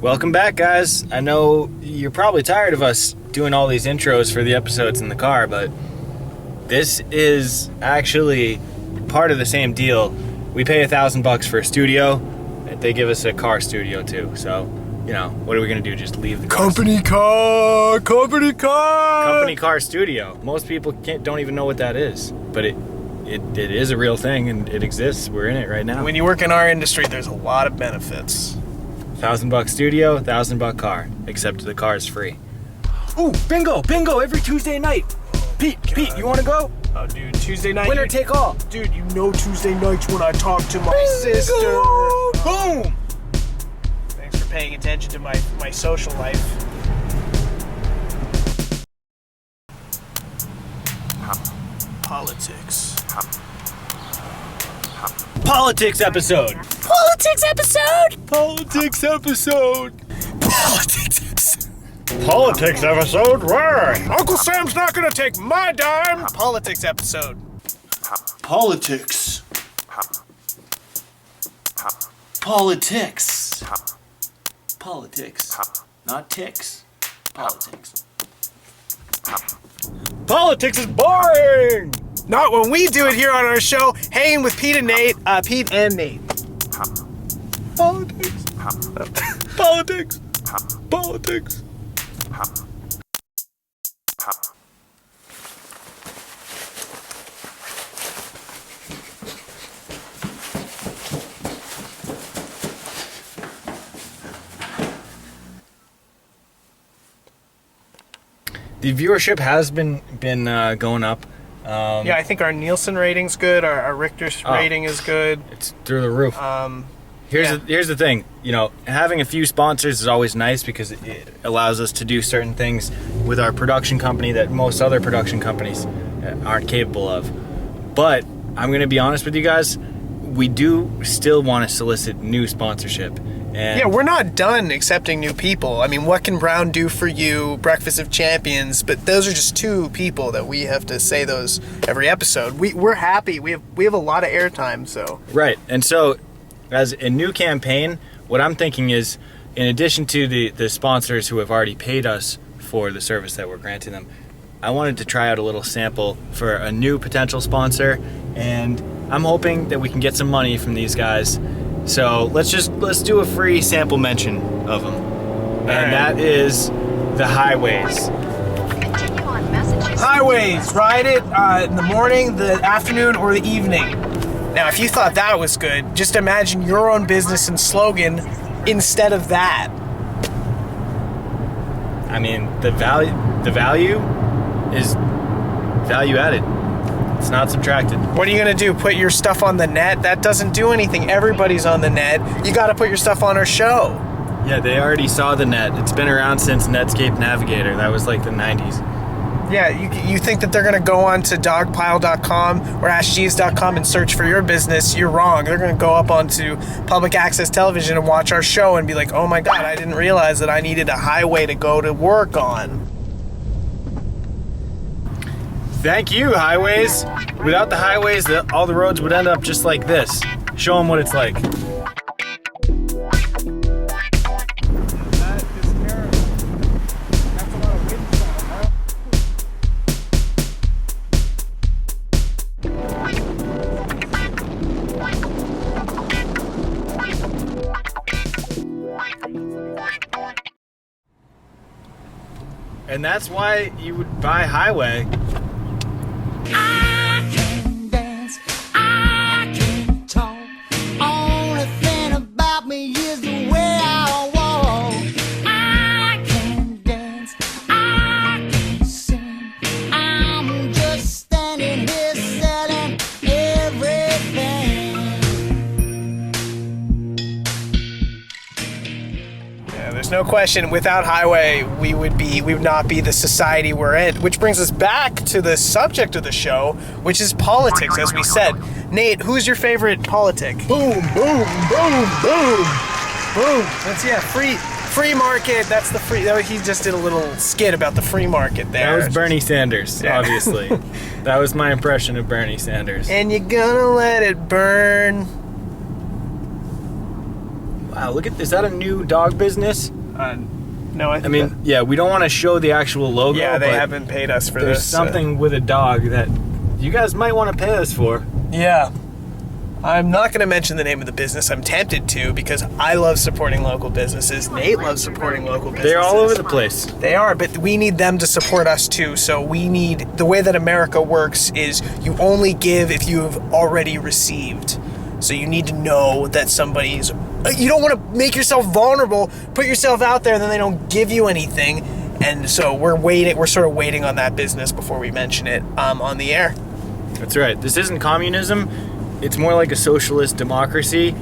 Welcome back, guys. I know you're probably tired of us doing all these intros for the episodes in the car, but this is actually part of the same deal. We pay $1,000 for a studio. They give us a car studio too. So, you know, what are we gonna do? Just leave the company car studio. Most people don't even know what that is, but it is a real thing and it exists. We're in it right now. When you work in our industry, there's a lot of benefits. $1,000 studio, $1,000 car. Except the car is free. Ooh, bingo every Tuesday night. Pete, you want to go? Oh, dude, Tuesday night. Winner take all. Dude, you know Tuesday nights when I talk to my sister. Boom. Thanks for paying attention to my social life. Politics. Politics episode. Politics episode. Politics episode. Politics episode. Politics episode? Where? Uncle Sam's not gonna take my dime. Politics episode. Politics. Politics. Politics. Not ticks. Politics. Politics is boring! Not when we do it here on our show, Hanging with Pete and Nate. Pete and Nate. Politics. Politics. Politics. The viewership has been going up. Yeah, I think our Nielsen rating's good. Our Richter's rating is good. It's through the roof. Here's the thing. You know, having a few sponsors is always nice because it allows us to do certain things with our production company that most other production companies aren't capable of. But I'm going to be honest with you guys. We do still want to solicit new sponsorship. And yeah, we're not done accepting new people. I mean, What Can Brown Do For You, Breakfast of Champions, but those are just two people that we have to say those every episode. We're happy. We have a lot of airtime, so. Right. And so as a new campaign, what I'm thinking is, in addition to the sponsors who have already paid us for the service that we're granting them, I wanted to try out a little sample for a new potential sponsor, and I'm hoping that we can get some money from these guys. So let's do a free sample mention of them. And that is the Highways. Continue on messages. Highways, ride it in the morning, the afternoon, or the evening. Now, if you thought that was good, just imagine your own business and slogan instead of that. I mean, the value is value added. It's not subtracted. What are you going to do? Put your stuff on the net? That doesn't do anything. Everybody's on the net. You got to put your stuff on our show. Yeah, they already saw the net. It's been around since Netscape Navigator. That was like the 90s. Yeah, you think that they're going to go on to dogpile.com or AskJeeves.com and search for your business. You're wrong. They're going to go up onto public access television and watch our show and be like, oh my God, I didn't realize that I needed a highway to go to work on. Thank you, Highways. Without the highways, all the roads would end up just like this. Show them what it's like. That is terrible. That's a lot of wind sound, huh? And that's why you would buy Highway. I can dance, I can talk. Only thing about me is the way I walk. I can dance, I can sing. I'm just standing here selling everything. Yeah, there's no question. Without Highway, we would not be the society we're in. Which brings us back to the subject of the show, which is politics, as we said. Nate, who's your favorite politic? Boom, boom, boom, boom. Boom. That's free market. That's the free. He just did a little skit about the free market there. That was Bernie Sanders, obviously. That was my impression of Bernie Sanders. And you're gonna let it burn. wow, look at this. Is that a new dog business? No, I mean, yeah, we don't want to show the actual logo. yeah, they but haven't paid us for there's this. something with a dog that you guys might want to pay us for. Yeah. I'm not going to mention the name of the business. I'm tempted to because I love supporting local businesses. Nate loves supporting local businesses. They're all over the place. They are, but we need them to support us too. So we need, the way that America works is you only give if you have already received. So you need to know that somebody's, you don't want to make yourself vulnerable, put yourself out there, and then they don't give you anything. And so we're sort of waiting on that business before we mention it on the air. That's right. This isn't communism. It's more like a socialist democracy.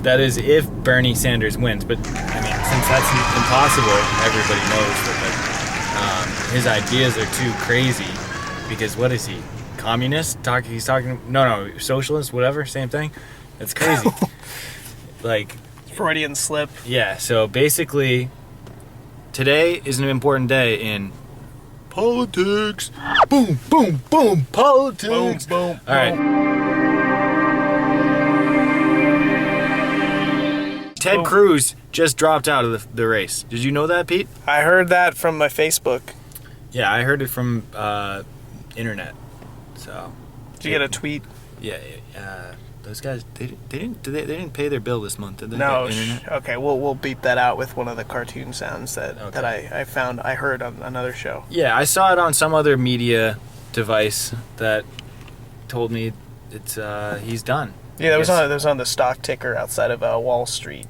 That is if Bernie Sanders wins. But, I mean, since that's impossible, everybody knows that his ideas are too crazy. Because what is he? Communist? He's talking... No, socialist, whatever, same thing. That's crazy. Like... Freudian slip. Yeah, so basically, today is an important day in politics. Boom, boom, boom, politics. Boom, boom, All right. Ted Cruz just dropped out of the race. Did you know that, Pete? I heard that from my Facebook. Yeah, I heard it from internet. So. Did you get a tweet? Yeah. Those guys, they didn't pay their bill this month, did they? No. Internet? Okay, we'll beep that out with one of the cartoon sounds that I heard on another show. Yeah, I saw it on some other media device that told me it's he's done. Yeah, that was on the stock ticker outside of Wall Street.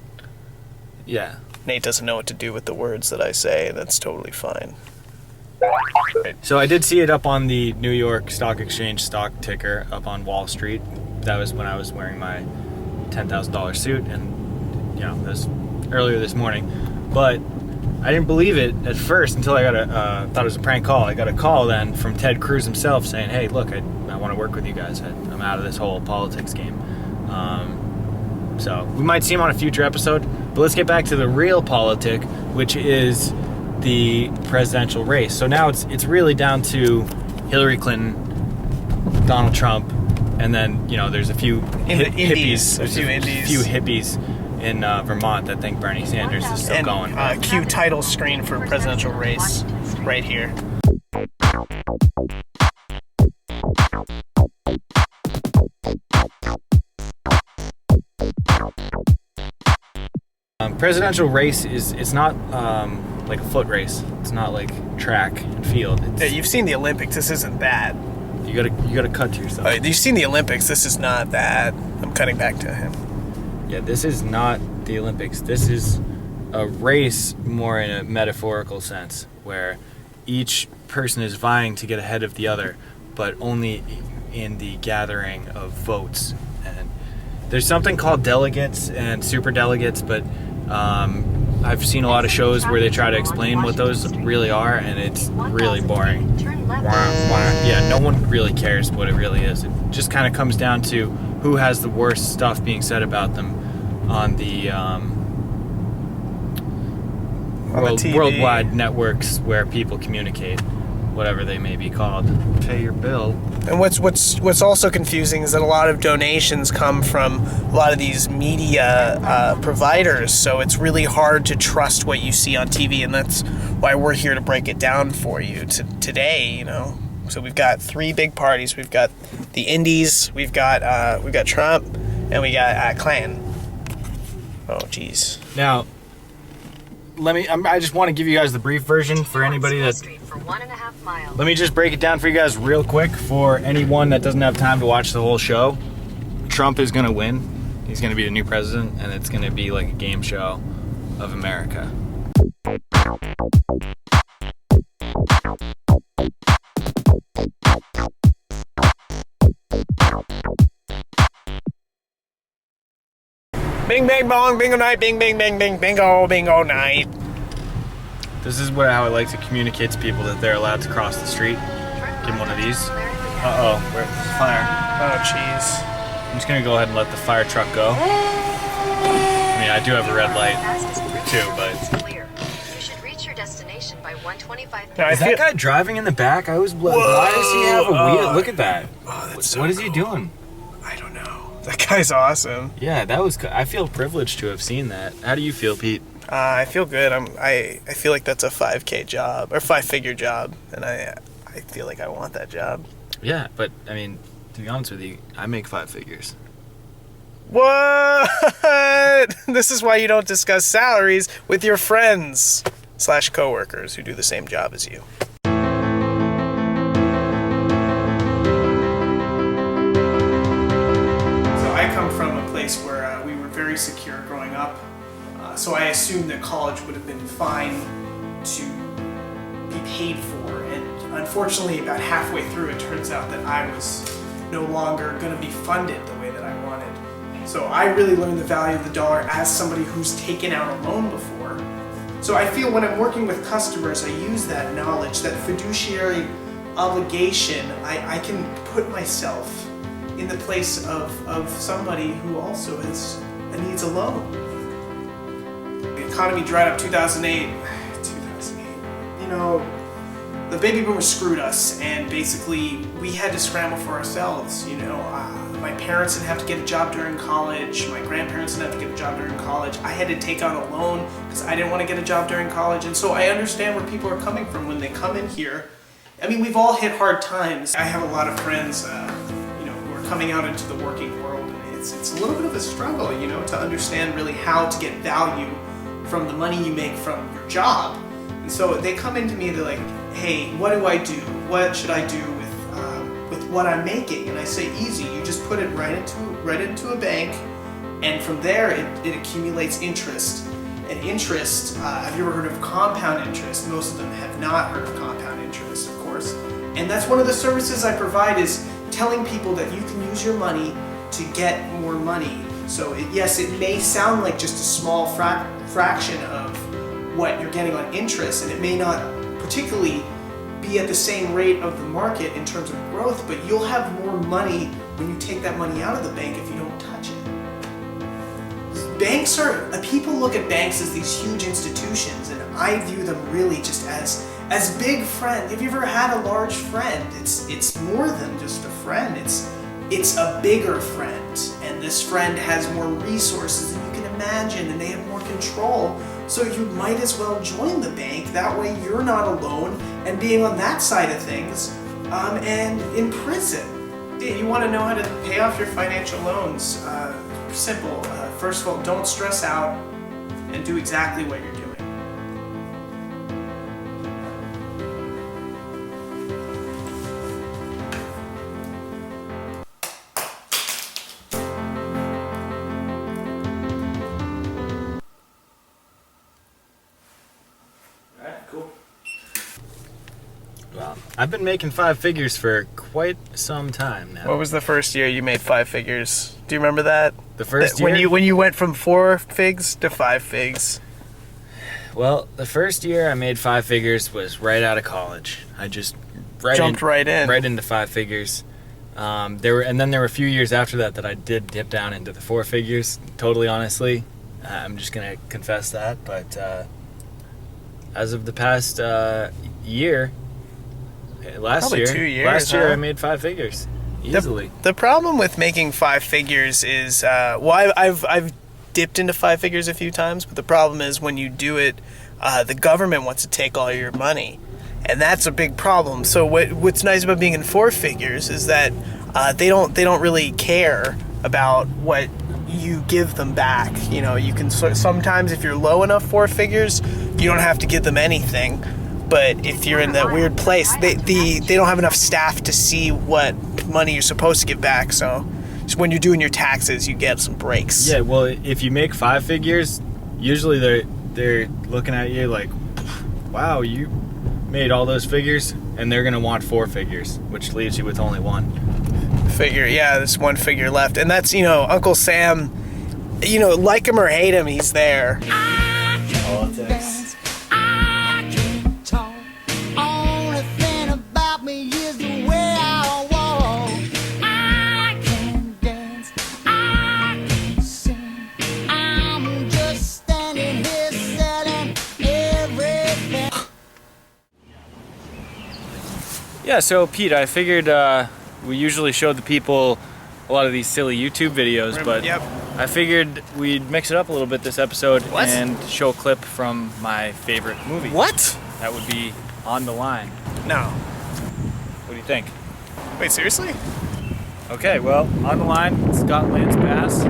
Yeah. Nate doesn't know what to do with the words that I say, and that's totally fine. So I did see it up on the New York Stock Exchange stock ticker up on Wall Street. That was when I was wearing my $10,000 suit, and that was earlier this morning. But I didn't believe it at first until I thought it was a prank call. I got a call then from Ted Cruz himself saying, "Hey, look, I want to work with you guys. I'm out of this whole politics game." So we might see him on a future episode. But let's get back to the real politic, which is the presidential race. So now it's really down to Hillary Clinton, Donald Trump, and then there's a few hippies. There's a few hippies in Vermont that think Bernie Sanders is still going. Cue title screen for presidential race right here. Presidential race it's not like a foot race. It's not like track and field. Yeah, you've seen the Olympics. This isn't that. You gotta cut to yourself. You've seen the Olympics. This is not that. I'm cutting back to him. Yeah, this is not the Olympics. This is a race more in a metaphorical sense, where each person is vying to get ahead of the other, but only in the gathering of votes. And there's something called delegates and super delegates, but I've seen a lot of shows where they try to explain what those really are, and it's really boring. Yeah, no one really cares what it really is. It just kind of comes down to who has the worst stuff being said about them on the worldwide networks where people communicate, whatever they may be called. Pay your bill. And what's also confusing is that a lot of donations come from a lot of these media providers, so it's really hard to trust what you see on TV, and that's why we're here to break it down for you today. So we've got three big parties. We've got the Indies, we've got Trump, and we got Clinton. Oh, jeez. Now, I just want to give you guys the brief version for anybody that. For 1.5 miles. Let me just break it down for you guys real quick for anyone that doesn't have time to watch the whole show. Trump is going to win. He's going to be the new president, and it's going to be like a game show of America. Bing, bang, bong, bingo night, bing, bing, bing, bing, bingo night. This is how I like to communicate to people that they're allowed to cross the street. Give them one of these. Uh-oh, where's the fire? Oh, jeez. I'm just going to go ahead and let the fire truck go. I mean, I do have a red light, too, but... You should reach your destination by 1:25. Now, Is that guy driving in the back? Why does he have a wheel? Look at that. Oh, that's so What is he cool. doing? I don't know. That guy's awesome. Yeah, that was. I feel privileged to have seen that. How do you feel, Pete? I feel good. I feel like that's a 5K job or 5-figure job, and I feel like I want that job. Yeah, but I mean, to be honest with you, I make 5 figures. What? This is why you don't discuss salaries with your friends / coworkers who do the same job as you. So I come from a place where we were very secure growing up. So I assumed that college would have been fine to be paid for. And unfortunately, about halfway through, it turns out that I was no longer going to be funded the way that I wanted. So I really learned the value of the dollar as somebody who's taken out a loan before. So I feel when I'm working with customers, I use that knowledge, that fiduciary obligation. I can put myself in the place of somebody who also needs a loan. The economy dried up 2008. You know, the baby boomers screwed us, and basically we had to scramble for ourselves. You know, my parents didn't have to get a job during college. My grandparents didn't have to get a job during college. I had to take out a loan because I didn't want to get a job during college. And so I understand where people are coming from when they come in here. I mean, we've all hit hard times. I have a lot of friends, who are coming out into the working world, and it's a little bit of a struggle, to understand really how to get value from the money you make from your job. And so they come into me, they're like, hey, what do I do? What should I do with what I'm making? And I say, easy, you just put it right into a bank, and from there it accumulates interest. And interest, have you ever heard of compound interest? Most of them have not heard of compound interest, of course. And that's one of the services I provide, is telling people that you can use your money to get more money. So yes, it may sound like just a small fraction of what you're getting on interest, and it may not particularly be at the same rate of the market in terms of growth, but you'll have more money when you take that money out of the bank if you don't touch it. People look at banks as these huge institutions, and I view them really just as big friends. Have you ever had a large friend? It's more than just a friend. It's a bigger friend, and this friend has more resources than you can imagine, and they have more control. So you might as well join the bank. That way you're not alone and being on that side of things, and in prison. You want to know how to pay off your financial loans? Simple. First of all, don't stress out and do exactly what you're doing. Well, I've been making 5 figures for quite some time now. What was the first year you made 5 figures? Do you remember that? The first year? When you went from 4 figs to 5 figs. Well, the first year I made 5 figures was right out of college. I just Jumped right in. Right into 5 figures. There were a few years after that I did dip down into the 4 figures. Totally honestly, I'm just gonna confess that. But as of the past year, last Probably year, 2 years, last year huh? I made 5 figures easily. The problem with making 5 figures is, I've dipped into 5 figures a few times, but the problem is when you do it, the government wants to take all your money, and that's a big problem. So what's nice about being in 4 figures is that they don't really care about what you give them back. You can sometimes, if you're low enough 4 figures, you don't have to give them anything. But if you're in that weird place, they don't have enough staff to see what money you're supposed to give back. So when you're doing your taxes, you get some breaks. Yeah, well, if you make 5 figures, usually they're looking at you like, wow, you made all those figures, and they're gonna want 4 figures, which leaves you with only 1 figure. Yeah, there's 1 figure left, and that's Uncle Sam. Like him or hate him, he's there. Politics. Yeah, so Pete, I figured we usually show the people a lot of these silly YouTube videos, but Yep. I figured we'd mix it up a little bit this episode What? and show a clip from my favorite movie. What? That would be On the Line. No. What do you think? Wait, seriously? Okay, well, On the Line, Scott Lance Bass.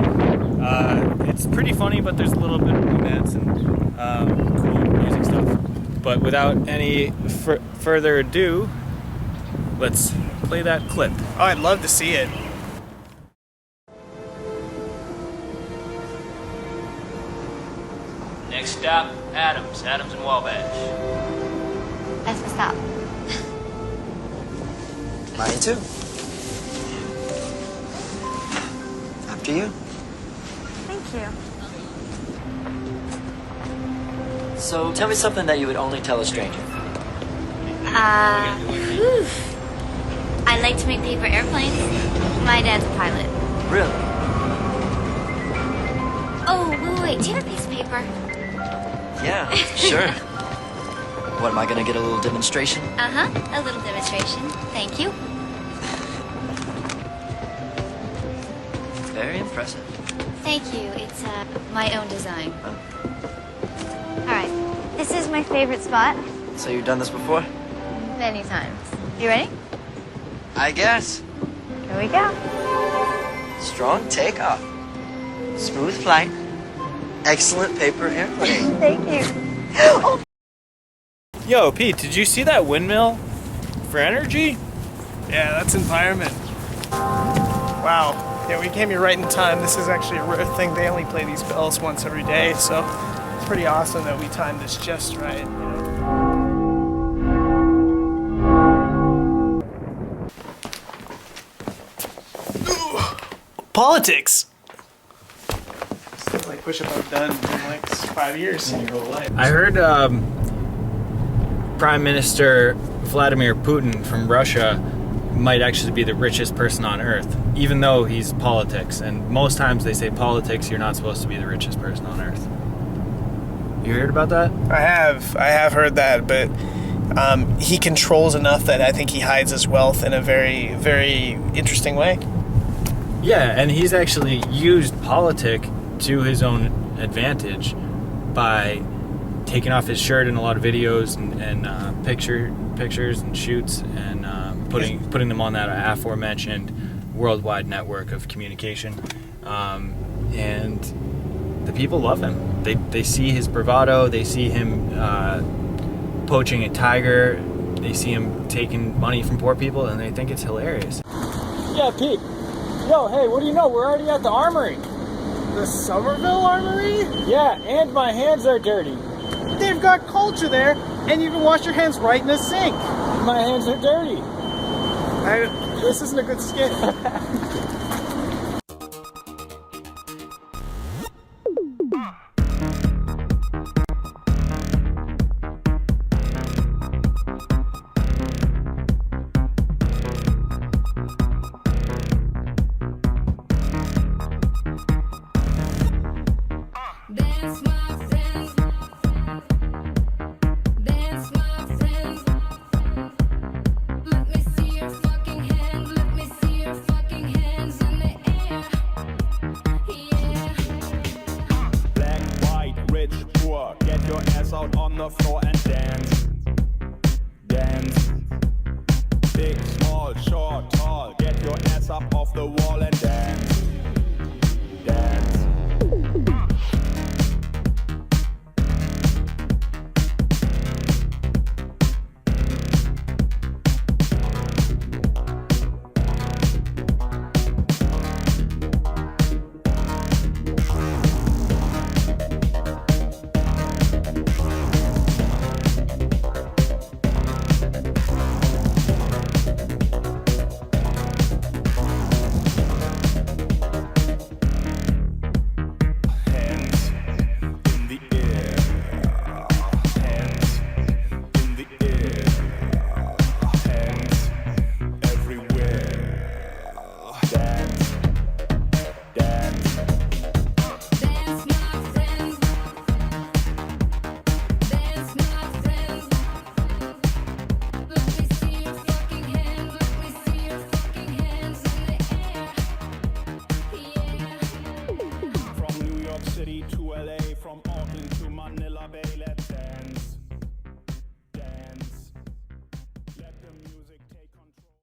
It's pretty funny, but there's a little bit of romance and cool music stuff. But without any further ado, let's play that clip. Oh, I'd love to see it. Next stop, Adams and Wabash. That's the stop. Mine too. After you. Thank you. So tell me something that you would only tell a stranger. Whew. I like to make paper airplanes. My dad's a pilot. Really? Oh, wait. Do you have a piece of paper? Yeah, sure. What, am I gonna get a little demonstration? Uh-huh. A little demonstration. Thank you. Very impressive. Thank you. It's my own design. All right. This is my favorite spot. So you've done this before? Many times. You ready? I guess. Here we go. Strong takeoff. Smooth flight. Excellent paper airplane. Thank you. Yo, Pete, did you see that windmill for energy? Yeah, that's environment. Wow. Yeah, we came here right in time. This is actually a rare thing. They only play these bells once every day, so it's pretty awesome that we timed this just right. You know? Politics. It's like push-up I've done in like 5 years in your whole life. I heard Prime Minister Vladimir Putin from Russia might actually be the richest person on earth, even though he's politics. And most times they say politics, you're not supposed to be the richest person on earth. You heard about that? I have heard that, but he controls enough that I think he hides his wealth in a very, very interesting way. Yeah, and he's actually used politic to his own advantage by taking off his shirt in a lot of videos and pictures and shoots and putting them on that aforementioned worldwide network of communication. And the people love him. They see his bravado. They see him poaching a tiger. They see him taking money from poor people, and they think it's hilarious. Yeah, Pete. Yo, hey, what do you know? We're already at the armory. The Somerville Armory? Yeah, and my hands are dirty. They've got culture there, and you can wash your hands right in the sink. My hands are dirty. This isn't a good skit. Dance, my friends. Dance, my friends. Let me see your fucking hands. Let me see your fucking hands in the air. Yeah. Black, white, rich, poor. Get your ass out on the floor and dance. Dance. Big, small, short, tall. Get your ass up off the wall and dance. Dance. my bay, let's